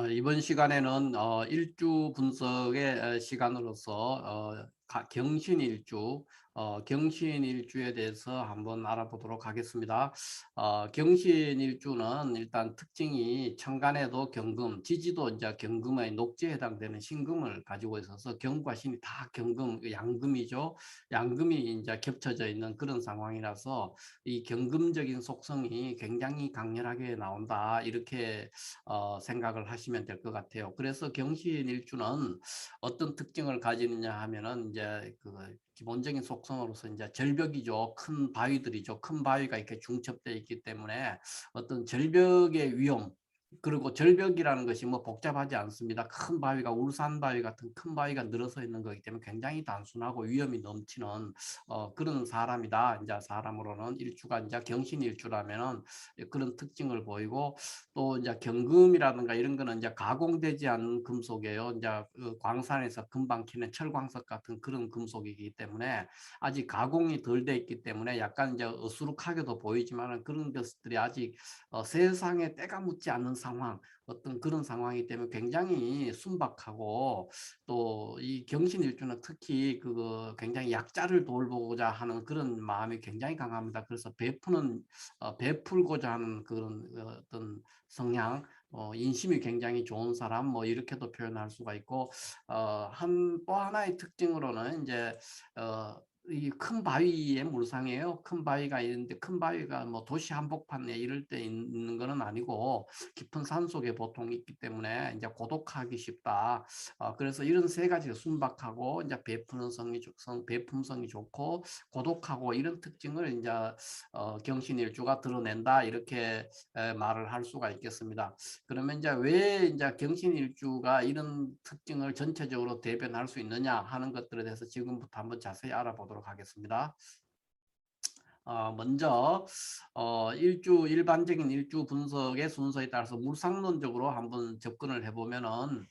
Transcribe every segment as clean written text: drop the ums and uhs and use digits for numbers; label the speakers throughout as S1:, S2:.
S1: 이번 시간에는 일주 분석의 시간으로서 경신일주, 경신일주에 대해서 한번 알아보도록 하겠습니다. 경신일주는 일단 특징이 천간에도 경금, 지지도 이제 경금의 녹지에 해당되는 신금을 가지고 있어서 경과 신이 다 경금, 양금이죠. 양금이 이제 겹쳐져 있는 그런 상황이라서 이 경금적인 속성이 굉장히 강렬하게 나온다. 이렇게 생각을 하시면 될 것 같아요. 그래서 경신일주는 어떤 특징을 가지느냐 하면은 이제 그 기본적인 속성으로서 이제 절벽이죠. 큰 바위들이죠. 큰 바위가 이렇게 중첩되어 있기 때문에 어떤 절벽의 위험, 그리고 절벽이라는 것이 뭐 복잡하지 않습니다. 큰 바위가 울산 바위 같은 큰 바위가 늘어서 있는 거기 때문에 굉장히 단순하고 위험이 넘치는 그런 사람이다. 이제 사람으로는 일주가 이제 경신일주라면은 그런 특징을 보이고, 또 이제 경금이라든가 이런 거는 이제 가공되지 않은 금속이에요. 이제 그 광산에서 금방 캐는 철광석 같은 그런 금속이기 때문에 아직 가공이 덜 돼 있기 때문에 약간 이제 어수룩하게도 보이지만은 그런 것들이 아직 세상에 때가 묻지 않는 상황, 어떤 그런 상황이기 때문에 굉장히 순박하고, 또 이 경신일주는 특히 그 굉장히 약자를 돌보고자 하는 그런 마음이 굉장히 강합니다. 그래서 베풀고자 하는 그런 어떤 성향, 인심이 굉장히 좋은 사람, 뭐 이렇게도 표현할 수가 있고, 또 하나의 특징으로는 이제 이 큰 바위의 물상이에요. 큰 바위가 있는데 큰 바위가 뭐 도시 한복판에 이럴 때 있는 거는 아니고 깊은 산 속에 보통 있기 때문에 이제 고독하기 쉽다. 그래서 이런 세 가지 순박하고 이제 배품성이 좋고 고독하고 이런 특징을 이제 경신일주가 드러낸다. 이렇게 말을 할 수가 있겠습니다. 그러면 이제 왜 이제 경신일주가 이런 특징을 전체적으로 대변할 수 있느냐 하는 것들에 대해서 지금부터 한번 자세히 알아보도록 하겠습니다. 먼저 일반적인 일주 분석의 순서에 따라서 물상론적으로 한번 접근을 해보면은,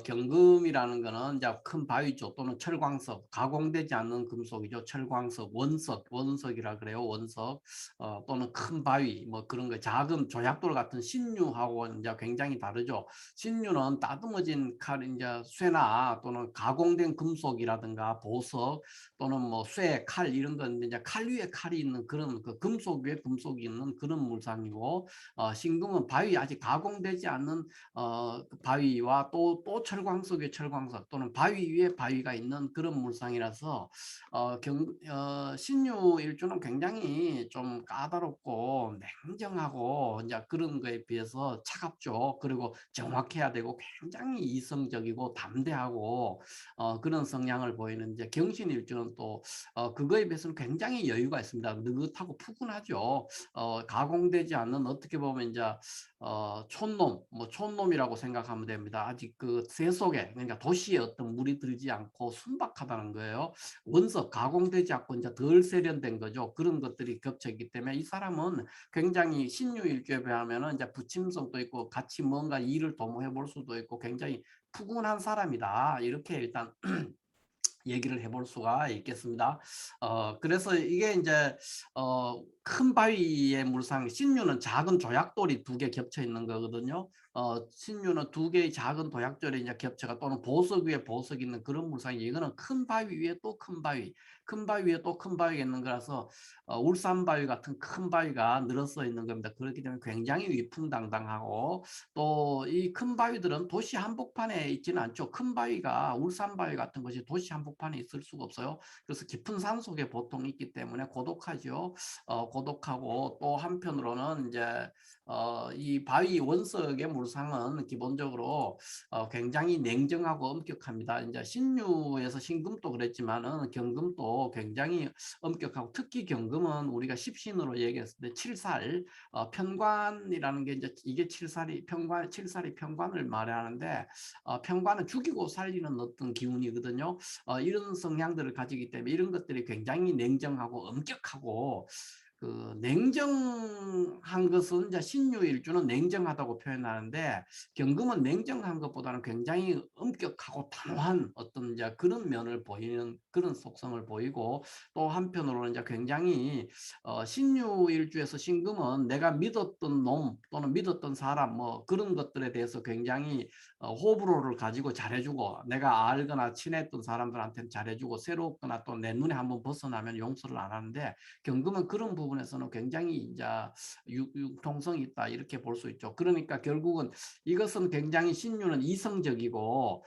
S1: 경금이라는 거는 이제 큰 바위죠. 또는 철광석, 가공되지 않는 금속이죠. 철광석, 원석이라 그래요. 원석, 또는 큰 바위, 뭐 그런 거, 작은 조약돌 같은 신유하고 이제 굉장히 다르죠. 신유는 따듬어진 칼, 이제 쇠나 또는 가공된 금속이라든가 보석, 또는 뭐 쇠, 칼 이런 건 이제 칼 위에 칼이 있는 그런, 그 금속 위에 금속이 있는 그런 물상이고, 신금은 바위, 아직 가공되지 않는 그 바위와 또 철광석 위에 철광석 또는 바위 위에 바위가 있는 그런 물상이라서 신유 일주는 굉장히 좀 까다롭고 냉정하고 이제 그런 거에 비해서 차갑죠. 그리고 정확해야 되고 굉장히 이성적이고 담대하고 그런 성향을 보이는 이제 경신일주는 또 그거에 비해서는 굉장히 여유가 있습니다. 느긋하고 푸근하죠. 가공되지 않는, 어떻게 보면 이제 촌놈이라고 생각하면 됩니다. 아직 그 세속에, 그러니까 도시에 어떤 물이 들지 않고 순박하다는 거예요. 원석 가공되지 않고 이제 덜 세련된 거죠. 그런 것들이 겹쳐 있기 때문에 이 사람은 굉장히 신유일주에 비하면은 이제 부침성도 있고 같이 뭔가 일을 도모해 볼 수도 있고 굉장히 푸근한 사람이다. 이렇게 일단 얘기를 해볼 수가 있겠습니다. 그래서 이게 이제 큰 바위의 물상, 신유는 작은 조약돌이 두 개 겹쳐 있는 거거든요. 신유는 두 개의 작은 도약돌이 이제 겹쳐가, 또는 보석 위에 보석 있는 그런 물상이, 이거는 큰 바위 위에 또 큰 바위, 큰 바위 위에 또 큰 바위가 있는 거라서 울산 바위 같은 큰 바위가 늘어서 있는 겁니다. 그렇기 때문에 굉장히 위풍당당하고, 또 이 큰 바위들은 도시 한복판에 있지는 않죠. 큰 바위가, 울산 바위 같은 것이 도시 한복판에 있을 수가 없어요. 그래서 깊은 산 속에 보통 있기 때문에 고독하죠. 고독하고, 또 한편으로는 이제 이 바위 원석의 물상은 기본적으로 굉장히 냉정하고 엄격합니다. 이제 신유에서 신금도 그랬지만은 경금도 굉장히 엄격하고, 특히 경금은 우리가 십신으로 얘기했을 때 칠살, 편관이라는 게 이제 이게 칠살이 편관을 말하는데, 편관은 죽이고 살리는 어떤 기운이거든요. 이런 성향들을 가지기 때문에 이런 것들이 굉장히 냉정하고 엄격하고, 그 냉정한 것은 이제 신유일주는 냉정하다고 표현하는데 경금은 냉정한 것보다는 굉장히 엄격하고 단호한 어떤 이제 그런 면을 보이는 그런 속성을 보이고 또 한편으로는 이제 굉장히 신유일주에서 신금은 내가 믿었던 놈 또는 믿었던 사람 뭐 그런 것들에 대해서 굉장히 호불호를 가지고 잘해주고 내가 알거나 친했던 사람들한테는 잘해주고 새롭거나 또 내 눈에 한번 벗어나면 용서를 안 하는데 경금은 그런 부분에서는 굉장히 이제 융통성이 있다 이렇게 볼 수 있죠. 그러니까 결국은 이것은 굉장히 신유는 이성적이고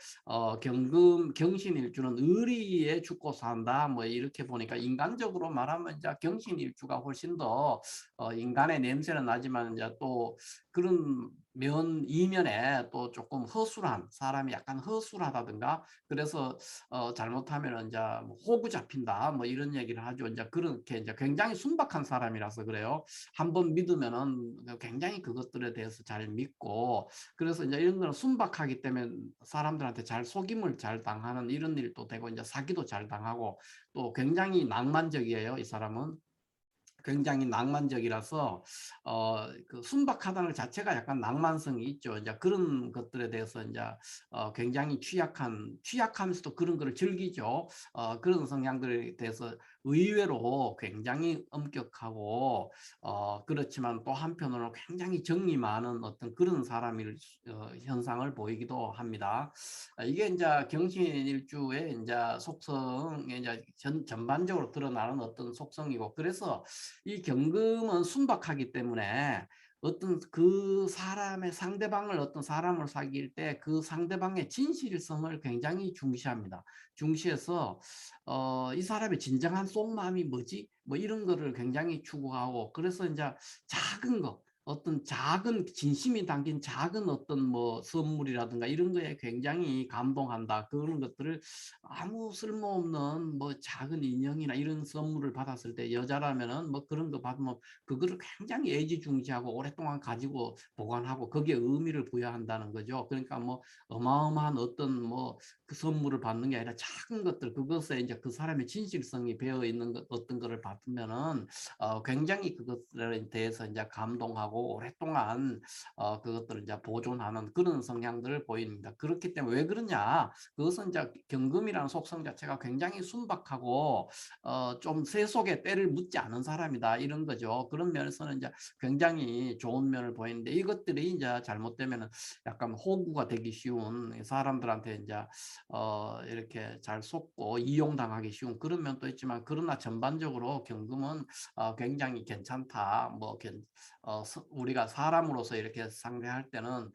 S1: 경신일주는 의리에 죽고 산다 뭐 이렇게 보니까 인간적으로 말하면 이제 경신일주가 훨씬 더 인간의 냄새는 나지만 이제 또 그런 이면에 또 조금 허술한 사람이 약간 허술하다든가 그래서 잘못하면 이제 뭐 호구 잡힌다 뭐 이런 얘기를 하죠. 이제 그렇게 이제 굉장히 순박한 사람이라서 그래요. 한번 믿으면은 굉장히 그것들에 대해서 잘 믿고 그래서 이제 이런 거는 순박하기 때문에 사람들한테 잘 속임을 잘 당하는 이런 일도 되고 이제 사기도 잘 당하고 또 굉장히 낭만적이에요. 이 사람은. 굉장히 낭만적이라서 그 순박하다는 자체가 약간 낭만성이 있죠. 이제 그런 것들에 대해서 이제 굉장히 취약하면서도 그런 거를 즐기죠. 그런 성향들에 대해서 의외로 굉장히 엄격하고 그렇지만 또 한편으로는 굉장히 정이 많은 어떤 그런 사람일 현상을 보이기도 합니다. 이게 이제 경신일주의 이제 속성에 이제 전반적으로 드러나는 어떤 속성이고 그래서 이 경금은 순박하기 때문에 어떤 그 사람의 상대방을 어떤 사람을 사귈 때 그 상대방의 진실성을 굉장히 중시합니다. 중시해서 이 사람의 진정한 속마음이 뭐지? 뭐 이런 거를 굉장히 추구하고 그래서 이제 작은 거 어떤 작은 진심이 담긴 작은 어떤 뭐 선물이라든가 이런 거에 굉장히 감동한다. 그런 것들을 아무 쓸모없는 뭐 작은 인형이나 이런 선물을 받았을 때 여자라면은 뭐 그런 거 받으면 그거를 굉장히 애지중지하고 오랫동안 가지고 보관하고 거기에 의미를 부여한다는 거죠. 그러니까 뭐 어마어마한 어떤 뭐 그 선물을 받는 게 아니라 작은 것들 그것에 이제 그 사람의 진실성이 배어 있는 것 어떤 거를 받으면은 굉장히 그것들에 대해서 이제 감동하고 오랫동안 그것들을 이제 보존하는 그런 성향들을 보입니다. 그렇기 때문에 왜 그러냐? 그것은 이제 경금이라는 속성 자체가 굉장히 순박하고 좀 세속에 때를 묻지 않은 사람이다 이런 거죠. 그런 면에서는 이제 굉장히 좋은 면을 보이는데 이것들이 이제 잘못되면은 약간 호구가 되기 쉬운 사람들한테 이제 이렇게 잘 속고 이용당하기 쉬운 그런 면도 있지만 그러나 전반적으로 경금은 굉장히 괜찮다. 뭐 우리가 사람으로서 이렇게 상대할 때는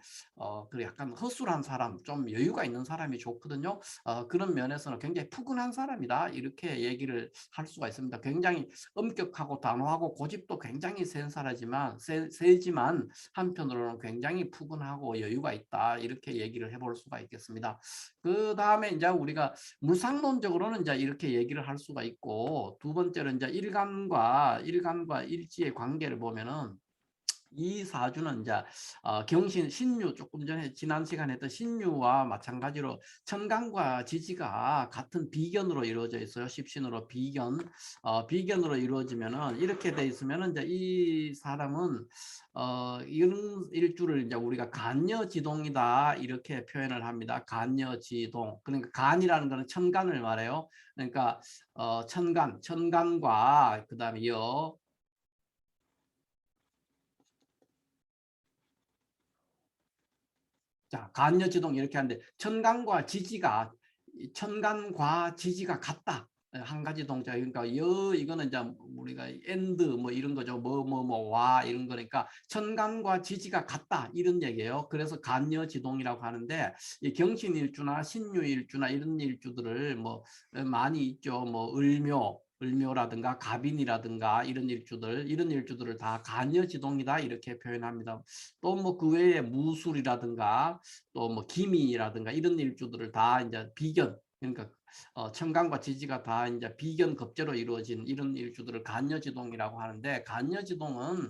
S1: 그 약간 허술한 사람, 좀 여유가 있는 사람이 좋거든요. 그런 면에서는 굉장히 푸근한 사람이다. 이렇게 얘기를 할 수가 있습니다. 굉장히 엄격하고 단호하고 고집도 굉장히 세지만 한편으로는 굉장히 푸근하고 여유가 있다. 이렇게 얘기를 해볼 수가 있겠습니다. 그 다음에 이제 우리가 무상론적으로는 이제 이렇게 얘기를 할 수가 있고 두 번째로 이제 일간과 일지의 관계를 보면은 이 사주는 이제 신유 조금 전에 지난 시간에 했던 신유와 마찬가지로 천간과 지지가 같은 비견으로 이루어져 있어요. 십신으로 비견으로 이루어지면은 이렇게 돼 있으면은 이제 이 사람은 이런 일주를 이제 우리가 간여지동이다 이렇게 표현을 합니다. 간여지동 그러니까 간이라는 거는 천간을 말해요. 그러니까 천간과 그다음에 자, 간여지동 이렇게 하는데 천간과 지지가 같다. 한 가지 동작 그러니까 이거는 이제 우리가 엔드 뭐 이런 거죠. 와 이런 거니까 천간과 지지가 같다 이런 얘기예요. 그래서 간여지동이라고 하는데 이 경신일주나 신유일주나 이런 일주들을 뭐 많이 있죠. 뭐 을묘라든가 갑인이라든가 이런 일주들을 다 간여지동이다 이렇게 표현합니다. 또 뭐 그 외에 무술이라든가 또 뭐 기미라든가 이런 일주들을 다 이제 비견 그러니까 천간과 지지가 다 이제 비견 급제로 이루어진 이런 일주들을 간여지동이라고 하는데 간여지동은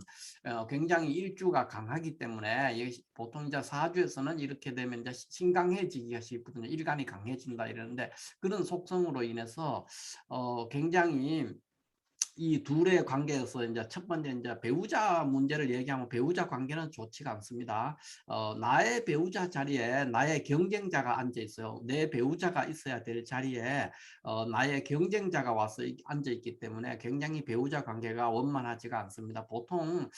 S1: 굉장히 일주가 강하기 때문에 보통 이제 사주에서는 이렇게 되면 이제 신강해지기가 쉽거든요. 일간이 강해진다 이러는데 그런 속성으로 인해서 굉장히 이 둘의 관계에서 이제 첫 번째 이제 배우자 문제를 얘기하면 배우자 관계는 좋지가 않습니다. 나의 배우자 자리에 나의 경쟁자가 앉아 있어요. 내 배우자가 있어야 될 자리에 나의 경쟁자가 와서 앉아 있기 때문에 굉장히 배우자 관계가 원만하지가 않습니다. 보통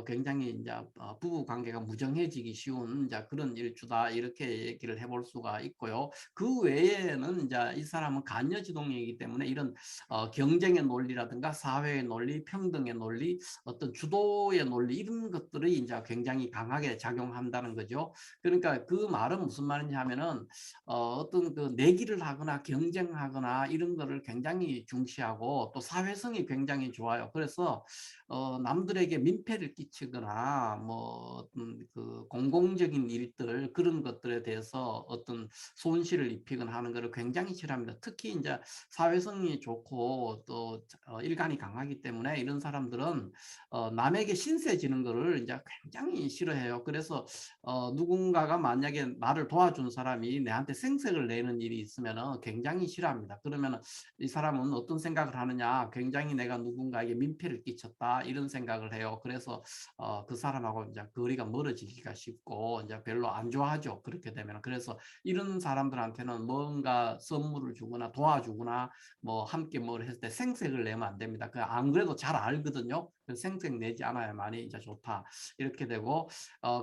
S1: 굉장히 이제 부부 관계가 무정해지기 쉬운 이제 그런 일주다 이렇게 얘기를 해볼 수가 있고요. 그 외에는 이제 이 사람은 간여지동이기 때문에 이런 경쟁의 논리라든가 사회의 논리, 평등의 논리, 어떤 주도의 논리 이런 것들이 이제 굉장히 강하게 작용한다는 거죠. 그러니까 그 말은 무슨 말이냐 하면은 어떤 그 내기를 하거나 경쟁하거나 이런 거를 굉장히 중시하고 또 사회성이 굉장히 좋아요. 그래서 남들에게 민폐를 끼치거나 뭐 어떤 그 공공적인 일들 그런 것들에 대해서 어떤 손실을 입히거나 하는 것을 굉장히 싫어합니다. 특히 이제 사회성이 좋고 또 일간이 강하기 때문에 이런 사람들은 남에게 신세 지는 거를 이제 굉장히 싫어해요. 그래서 누군가가 만약에 나를 도와준 사람이 내한테 생색을 내는 일이 있으면 굉장히 싫어합니다. 그러면 이 사람은 어떤 생각을 하느냐, 굉장히 내가 누군가에게 민폐를 끼쳤다 이런 생각을 해요. 그래서 그 사람하고 이제 거리가 멀어지기가 쉽고 이제 별로 안 좋아하죠. 그렇게 되면. 그래서 이런 사람들한테는 뭔가 선물을 주거나 도와주거나 뭐 함께 뭘 했을 때 생색을 내면 안 됩니다. 그 안 그래도 잘 알거든요. 생색 내지 않아야만이 이제 좋다. 이렇게 되고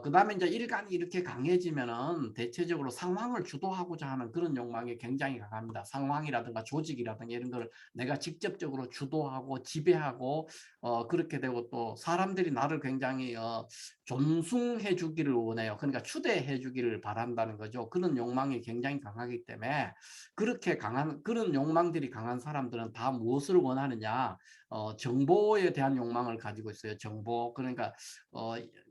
S1: 그다음에 이제 일간이 이렇게 강해지면은 대체적으로 상황을 주도하고자 하는 그런 욕망이 굉장히 강합니다. 상황이라든가 조직이라든가 이런 걸 내가 직접적으로 주도하고 지배하고 그렇게 되고 또 사람들이 나를 굉장히 존중해 주기를 원해요. 그러니까 추대해 주기를 바란다는 거죠. 그런 욕망이 굉장히 강하기 때문에 그렇게 강한 그런 욕망들이 강한 사람들은 다 무엇을 원하느냐? 정보에 대한 욕망을 가지고 있어요. 정보. 그러니까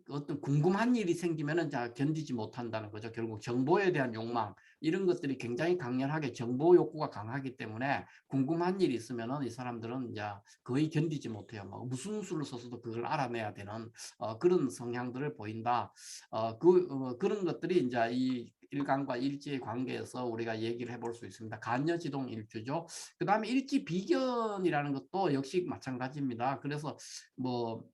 S1: 어떤 궁금한 일이 생기면은 자 견디지 못한다는 거죠. 결국 정보에 대한 욕망 이런 것들이 굉장히 강렬하게 정보 욕구가 강하기 때문에 궁금한 일이 있으면은 이 사람들은 이제 거의 견디지 못해요. 뭐 무슨 수를 써서도 그걸 알아내야 되는 그런 성향들을 보인다. 그런 것들이 이제 이 일간과 일지의 관계에서 우리가 얘기를 해볼 수 있습니다. 간여지동 일주죠. 그 다음에 일지 비견이라는 것도 역시 마찬가지입니다. 그래서 뭐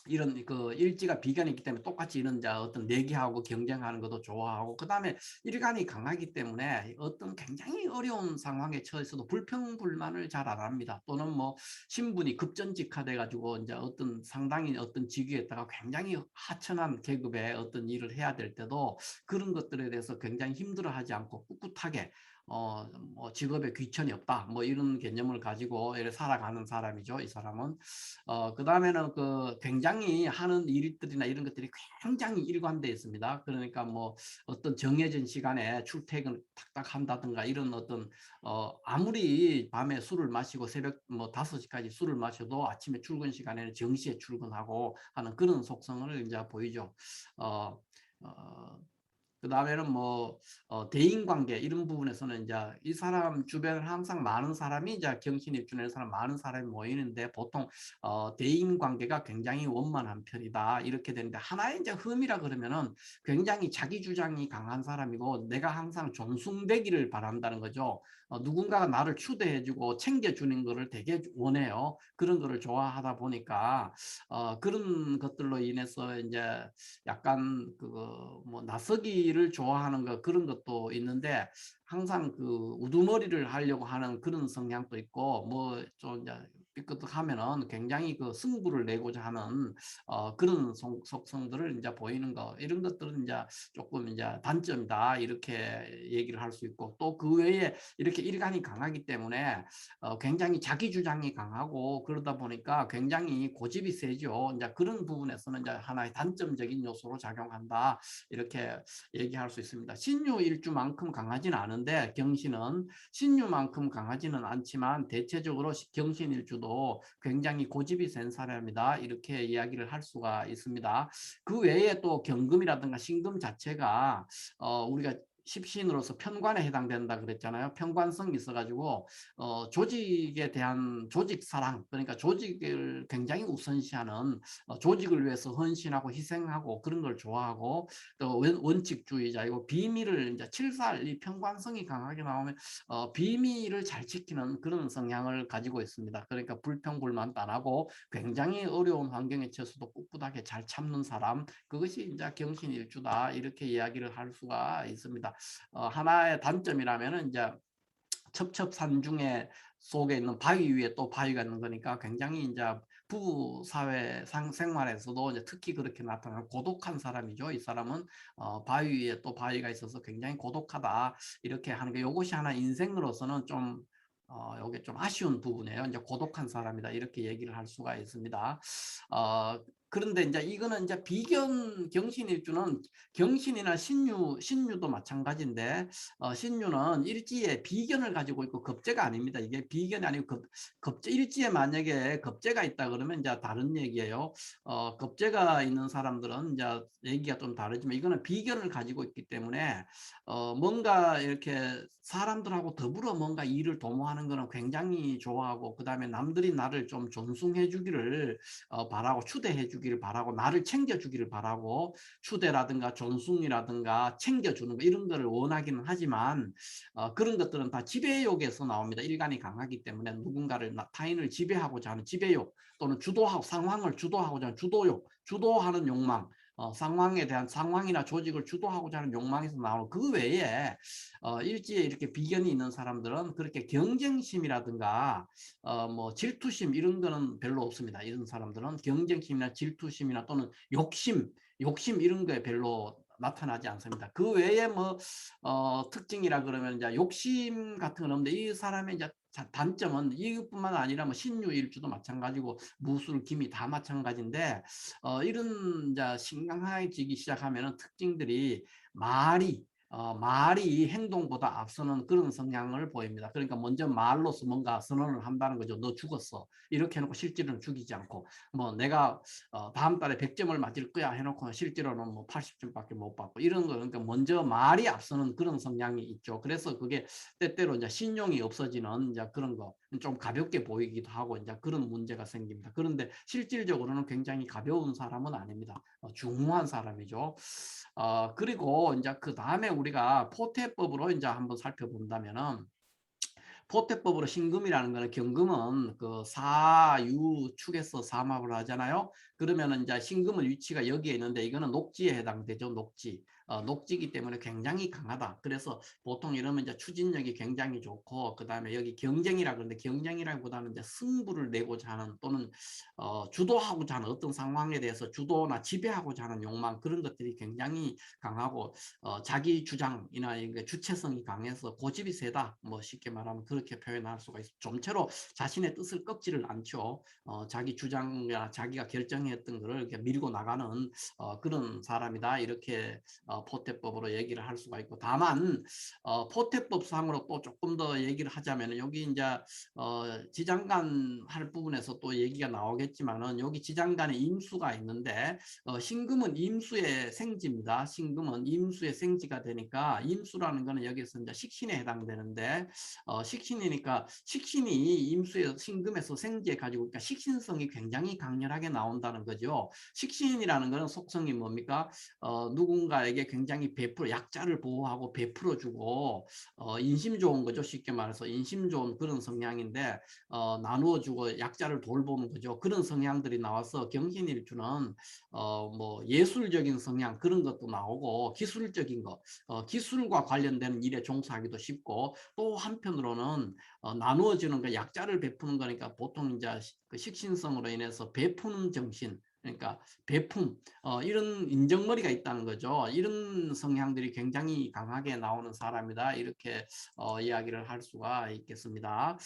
S1: 이런 그 일지가 비견이기 때문에 똑같이 이런 자 어떤 내기하고 경쟁하는 것도 좋아하고 그다음에 일간이 강하기 때문에 어떤 굉장히 어려운 상황에 처해서도 불평불만을 잘 안 합니다. 또는 뭐 신분이 급전직하돼 가지고 이제 어떤 상당히 어떤 직위에다가 굉장히 하천한 계급의 어떤 일을 해야 될 때도 그런 것들에 대해서 굉장히 힘들어하지 않고 꿋꿋하게 뭐 직업에 귀천이 없다 뭐 이런 개념을 가지고 살아가는 사람이죠. 이 사람은 그 다음에는 그 굉장히 하는 일들이나 이런 것들이 굉장히 일관되어 있습니다. 그러니까 뭐 어떤 정해진 시간에 출퇴근 탁탁 한다든가 이런 어떤 아무리 밤에 술을 마시고 새벽 뭐 5시까지 술을 마셔도 아침에 출근 시간에는 정시에 출근하고 하는 그런 속성을 이제 보이죠. 어, 어, 그 다음에는 뭐 대인관계 이런 부분에서는 이제 이 사람 주변에 항상 많은 사람이 이제 경신입주하는 사람 많은 사람이 모이는데 보통 대인관계가 굉장히 원만한 편이다 이렇게 되는데 하나의 이제 흠이라 그러면은 굉장히 자기 주장이 강한 사람이고 내가 항상 존중되기를 바란다는 거죠. 누군가가 나를 추대해주고 챙겨주는 거를 되게 원해요. 그런 거를 좋아하다 보니까 그런 것들로 인해서 이제 약간 그뭐 나서기를 좋아하는 거 그런 것도 있는데 항상 그 우두머리를 하려고 하는 그런 성향도 있고 뭐 좀 이제 삐끗하면은 굉장히 그 승부를 내고자 하는 그런 속성들을 이제 보이는 거 이런 것들은 이제 조금 이제 단점이다 이렇게 얘기를 할 수 있고 또 그 외에 이렇게 일간이 강하기 때문에 굉장히 자기 주장이 강하고 그러다 보니까 굉장히 고집이 세죠. 이제 그런 부분에서는 이제 하나의 단점적인 요소로 작용한다. 이렇게 얘기할 수 있습니다. 신유일주만큼 강하지는 않은데 경신은 신유만큼 강하지는 않지만 대체적으로 경신일주도 굉장히 고집이 센 사람이다. 이렇게 이야기를 할 수가 있습니다. 그 외에 또 경금이라든가 신금 자체가 우리가 십신으로서 편관에 해당된다 그랬잖아요. 편관성이 있어가지고 조직에 대한 조직 사랑, 그러니까 조직을 굉장히 우선시하는, 조직을 위해서 헌신하고 희생하고 그런 걸 좋아하고, 또 원칙주의자이고, 비밀을 이제 칠살 이 편관성이 강하게 나오면 비밀을 잘 지키는 그런 성향을 가지고 있습니다. 그러니까 불평불만도 안 하고 굉장히 어려운 환경에 처해서도 꿋꿋하게 잘 참는 사람, 그것이 이제 경신일주다 이렇게 이야기를 할 수가 있습니다. 하나의 단점이라면은 이제 첩첩산중에 속에 있는 바위 위에 또 바위가 있는 거니까 굉장히 이제 부부 사회 생활에서도 이제 특히 그렇게 나타나는 고독한 사람이죠. 이 사람은 바위 위에 또 바위가 있어서 굉장히 고독하다 이렇게 하는 게, 이것이 하나 인생으로서는 좀 이게 좀 아쉬운 부분이에요. 이제 고독한 사람이다 이렇게 얘기를 할 수가 있습니다. 그런데 이제 이거는 이제 비견 경신일주는 경신이나 신유도 마찬가지인데, 신유는 일지에 비견을 가지고 있고 겁재가 아닙니다. 이게 비견이 아니고 겁재, 일지에 만약에 겁재가 있다 그러면 이제 다른 얘기예요. 겁재가 있는 사람들은 이제 얘기가 좀 다르지만, 이거는 비견을 가지고 있기 때문에 뭔가 이렇게 사람들하고 더불어 뭔가 일을 도모하는 거는 굉장히 좋아하고, 그 다음에 남들이 나를 좀 존중해 주기를 바라고, 추대해 주기를 바라고, 나를 챙겨 주기를 바라고, 추대라든가 존숭이라든가 챙겨주는 거 이런 거를 원하기는 하지만, 그런 것들은 다 지배욕에서 나옵니다. 일간이 강하기 때문에 누군가를, 타인을 지배하고자 하는 지배욕, 또는 주도하고 상황을 주도하고자 하는 주도욕, 주도하는 욕망, 상황에 대한, 상황이나 조직을 주도하고자 하는 욕망에서 나오는, 그 외에 일지에 이렇게 비견이 있는 사람들은 그렇게 경쟁심이라든가 뭐 질투심 이런 거는 별로 없습니다. 이런 사람들은 경쟁심이나 질투심이나 또는 욕심 이런 거에 별로 나타나지 않습니다. 그 외에 뭐 특징이라 그러면 이제 욕심 같은 건 없는데, 이 사람의 이제 단점은 이것뿐만 아니라 뭐 신유일주도 마찬가지고 무술, 기미 다 마찬가지인데, 이런 이제 신강해지기 시작하면은 특징들이 말이 행동보다 앞서는 그런 성향을 보입니다. 그러니까 먼저 말로서 뭔가 선언을 한다는 거죠. 너 죽었어. 이렇게 해놓고 실제로는 죽이지 않고, 뭐 내가 다음 달에 100점을 맞을 거야 해놓고 실제로는 뭐 80점밖에 못 받고, 이런 거. 그러니까 먼저 말이 앞서는 그런 성향이 있죠. 그래서 그게 때때로 이제 신용이 없어지는 이제 그런 거, 좀 가볍게 보이기도 하고 이제 그런 문제가 생깁니다. 그런데 실질적으로는 굉장히 가벼운 사람은 아닙니다. 중후한 사람이죠. 그리고 이제 그 다음에 우리가 포태법으로 이제 한번 살펴본다면은, 포태법으로 신금이라는 거는, 경금은 그 사유축에서 삼합을 하잖아요. 그러면은 이제 신금은 위치가 여기에 있는데, 이거는 녹지에 해당되죠. 녹지. 녹지기 때문에 굉장히 강하다. 그래서 보통 이러면 이제 추진력이 굉장히 좋고, 그 다음에 여기 경쟁이라 그러는데, 경쟁이라기보다는 이제 승부를 내고자 하는, 또는 주도하고자 하는 어떤 상황에 대해서 주도나 지배하고자 하는 욕망, 그런 것들이 굉장히 강하고, 자기 주장이나 주체성이 강해서 고집이 세다. 뭐 쉽게 말하면 그렇게 표현할 수가 있습니다. 좀처럼 자신의 뜻을 꺾지를 않죠. 자기 주장이나 자기가 결정했던 것을 이렇게 밀고 나가는 그런 사람이다. 이렇게 포태법으로 얘기를 할 수가 있고, 다만 포태법상으로 또 조금 더 얘기를 하자면, 여기 이제 지장간 할 부분에서 또 얘기가 나오겠지만은, 여기 지장간에 임수가 있는데, 신금은 임수의 생지입니다. 신금은 임수의 생지가 되니까, 임수라는 거는 여기서 이제 식신에 해당되는데, 식신이니까, 식신이 임수의 신금에서 생지에 가지고, 그러니까 식신성이 굉장히 강렬하게 나온다는 거죠. 식신이라는 거는 속성이 뭡니까? 누군가에게 굉장히 약자를 보호하고 베풀어주고, 인심 좋은 거죠. 쉽게 말해서 인심 좋은 그런 성향인데, 나누어주고 약자를 돌보는 거죠. 그런 성향들이 나와서 경신일주는 뭐 예술적인 성향 그런 것도 나오고, 기술적인 거, 기술과 관련된 일에 종사하기도 쉽고, 또 한편으로는 나누어주는 거, 약자를 베푸는 거니까 보통 이제 그 식신성으로 인해서 베푸는 정신, 그러니까 배품, 이런 인정머리가 있다는 거죠. 이런 성향들이 굉장히 강하게 나오는 사람이다. 이렇게 이야기를 할 수가 있겠습니다.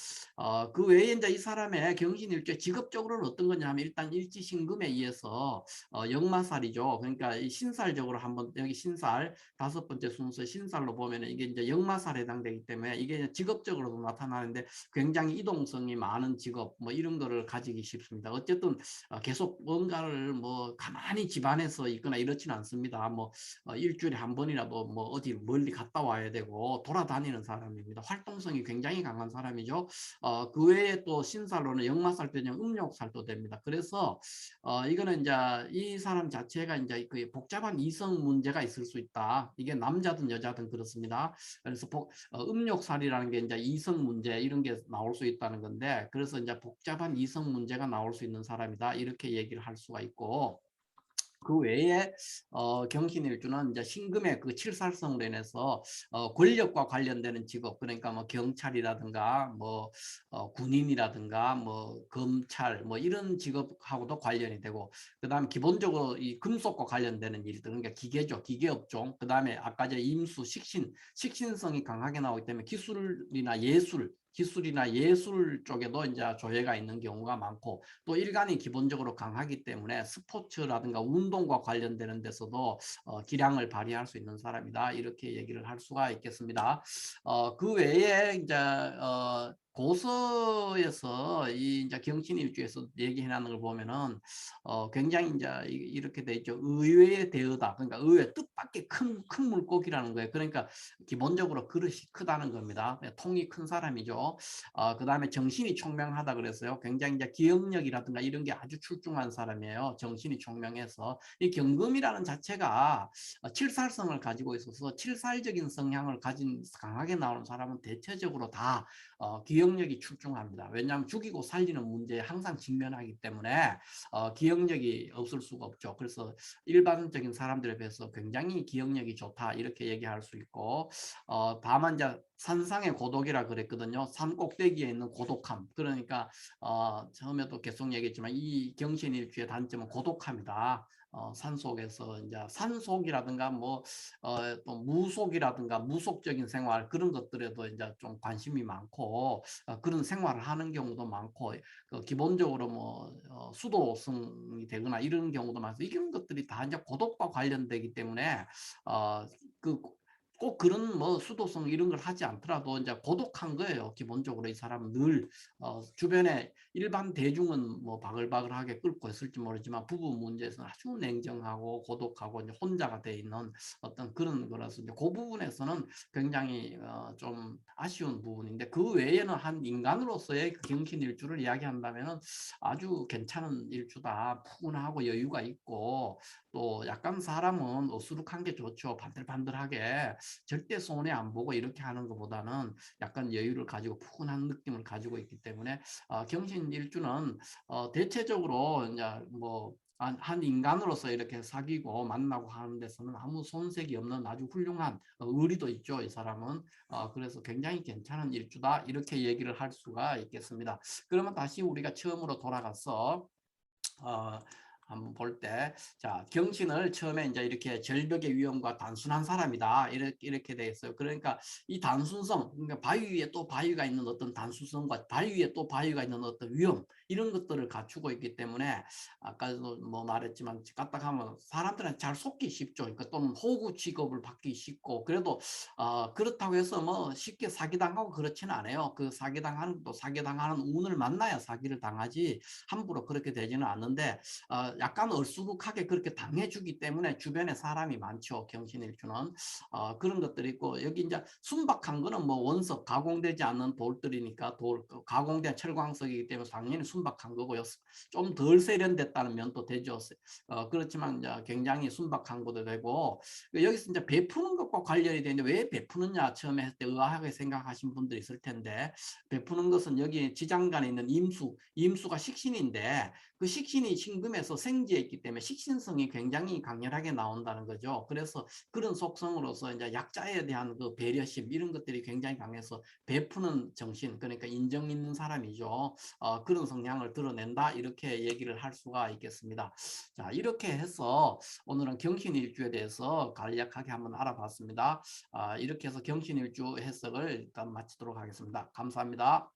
S1: 그 외에 이제 이 사람의 경신일주의 직업적으로는 어떤 거냐 하면, 일단 일지신금에 의해서 역마살이죠. 그러니까 이 신살적으로 한번, 여기 신살 다섯 번째 순서 신살로 보면 이게 이제 역마살에 해당되기 때문에, 이게 직업적으로도 나타나는데 굉장히 이동성이 많은 직업, 뭐 이런 거를 가지기 쉽습니다. 어쨌든 계속 뭔가를 나라를 뭐 가만히 집안에서 있거나 이렇지는 않습니다. 뭐 일주일에 한 번이라도 뭐 어디 멀리 갔다 와야 되고 돌아다니는 사람입니다. 활동성이 굉장히 강한 사람이죠. 그 외에 또 신살로는 역마살도 되냐 음욕살도 됩니다. 그래서 이거는 이제 이 사람 자체가 이제 그 복잡한 이성 문제가 있을 수 있다. 이게 남자든 여자든 그렇습니다. 그래서 음욕살이라는 게 이제 이성 문제 이런 게 나올 수 있다는 건데, 그래서 이제 복잡한 이성 문제가 나올 수 있는 사람이다 이렇게 얘기를 할 수가 있고, 그 외에 경신일주는 이제 신금의 그 칠살성으로 인해서 권력과 관련되는 직업, 그러니까 뭐 경찰이라든가 뭐 군인이라든가 뭐 검찰 뭐 이런 직업하고도 관련이 되고, 그다음 기본적으로 이 금속과 관련되는 일들, 그러니까 기계죠, 기계업종. 그다음에 아까 전 임수, 식신성이 강하게 나오기 때문에 기술이나 예술 쪽에도 이제 조예가 있는 경우가 많고, 또 일간이 기본적으로 강하기 때문에 스포츠라든가 운동과 관련되는 데서도 기량을 발휘할 수 있는 사람이다 이렇게 얘기를 할 수가 있겠습니다. 그 외에 이제 고서에서 이 이제 경신일주에서 얘기해놓는 걸 보면은 굉장히 이제 이렇게 돼 있죠. 의외의 대어다. 그러니까 의외 뜻밖의 큰 물고기라는 거예요. 그러니까 기본적으로 그릇이 크다는 겁니다. 통이 큰 사람이죠. 그다음에 정신이 총명하다 그랬어요. 굉장히 이제 기억력이라든가 이런 게 아주 출중한 사람이에요. 정신이 총명해서 이 경금이라는 자체가 칠살성을 가지고 있어서 칠살적인 성향을 가진 강하게 나오는 사람은 대체적으로 다 기억력이 출중합니다. 왜냐하면 죽이고 살리는 문제에 항상 직면하기 때문에 기억력이 없을 수가 없죠. 그래서 일반적인 사람들에 비해서 굉장히 기억력이 좋다 이렇게 얘기할 수 있고, 다만 이제 산상의 고독이라 그랬거든요. 산 꼭대기에 있는 고독함. 그러니까 처음에도 계속 얘기했지만 이 경신일주의 단점은 고독함이다. 산속에서 이제 산속이라든가 뭐 또 무속이라든가 무속적인 생활 그런 것들에도 이제 좀 관심이 많고, 그런 생활을 하는 경우도 많고, 기본적으로 뭐 수도승이 되거나 이런 경우도 많아서 이런 것들이 다 이제 고독과 관련되기 때문에 그 꼭 그런 뭐 수도성 이런 걸 하지 않더라도 이제 고독한 거예요. 기본적으로 이 사람은 늘 주변에 일반 대중은 뭐 바글바글하게 끓고 있을지 모르지만 부부 문제에서는 아주 냉정하고 고독하고 이제 혼자가 돼 있는 어떤 그런 거라서 이제 그 부분에서는 굉장히 좀 아쉬운 부분인데, 그 외에는 한 인간으로서의 그 경신 일주를 이야기한다면은 아주 괜찮은 일주다. 푸근하고 여유가 있고, 또 약간 사람은 어수룩한 게 좋죠. 반들반들하게 절대 손해 안 보고 이렇게 하는 것보다는 약간 여유를 가지고 푸근한 느낌을 가지고 있기 때문에 경신일주는 대체적으로 이제 뭐 한 인간으로서 이렇게 사귀고 만나고 하는 데서는 아무 손색이 없는 아주 훌륭한 의리도 있죠. 이 사람은. 그래서 굉장히 괜찮은 일주다 이렇게 얘기를 할 수가 있겠습니다. 그러면 다시 우리가 처음으로 돌아가서 어, 한번 볼 때, 자, 경신을 처음에 이제 이렇게 절벽의 위험과 단순한 사람이다. 이렇게 돼 있어요. 그러니까 이 단순성, 그러니까 바위 위에 또 바위가 있는 어떤 단순성과 바위 위에 또 바위가 있는 어떤 위험, 이런 것들을 갖추고 있기 때문에, 아까도 뭐 말했지만, 까딱하면 사람들한테 잘 속기 쉽죠. 그러니까 또는 호구 취급을 받기 쉽고, 그래도, 그렇다고 해서 뭐 쉽게 사기당하고 그렇지는 않아요. 그 사기당하는 것도 사기당하는 운을 만나야 사기를 당하지, 함부로 그렇게 되지는 않는데, 약간 얼수룩하게 그렇게 당해주기 때문에 주변에 사람이 많죠. 경신일주는. 그런 것들이 있고, 여기 이제 순박한 거는 뭐 원석 가공되지 않는 돌들이니까 가공된 철광석이기 때문에 당연히 순박한 거고요. 좀 덜 세련됐다는 면도 되죠. 그렇지만 이제 굉장히 순박한 것도 되고, 여기서 이제 베푸는 것과 관련이 되는데 왜 베푸느냐 처음에 했을 때 의아하게 생각하신 분들이 있을 텐데, 베푸는 것은 여기 지장간에 있는 임수가 식신인데, 그 식신이 신금에서 생지에 있기 때문에 식신성이 굉장히 강렬하게 나온다는 거죠. 그래서 그런 속성으로서 이제 약자에 대한 그 배려심 이런 것들이 굉장히 강해서 베푸는 정신, 그러니까 인정 있는 사람이죠. 그런 성향을 드러낸다 이렇게 얘기를 할 수가 있겠습니다. 자, 이렇게 해서 오늘은 경신일주에 대해서 간략하게 한번 알아봤습니다. 이렇게 해서 경신일주 해석을 일단 마치도록 하겠습니다. 감사합니다.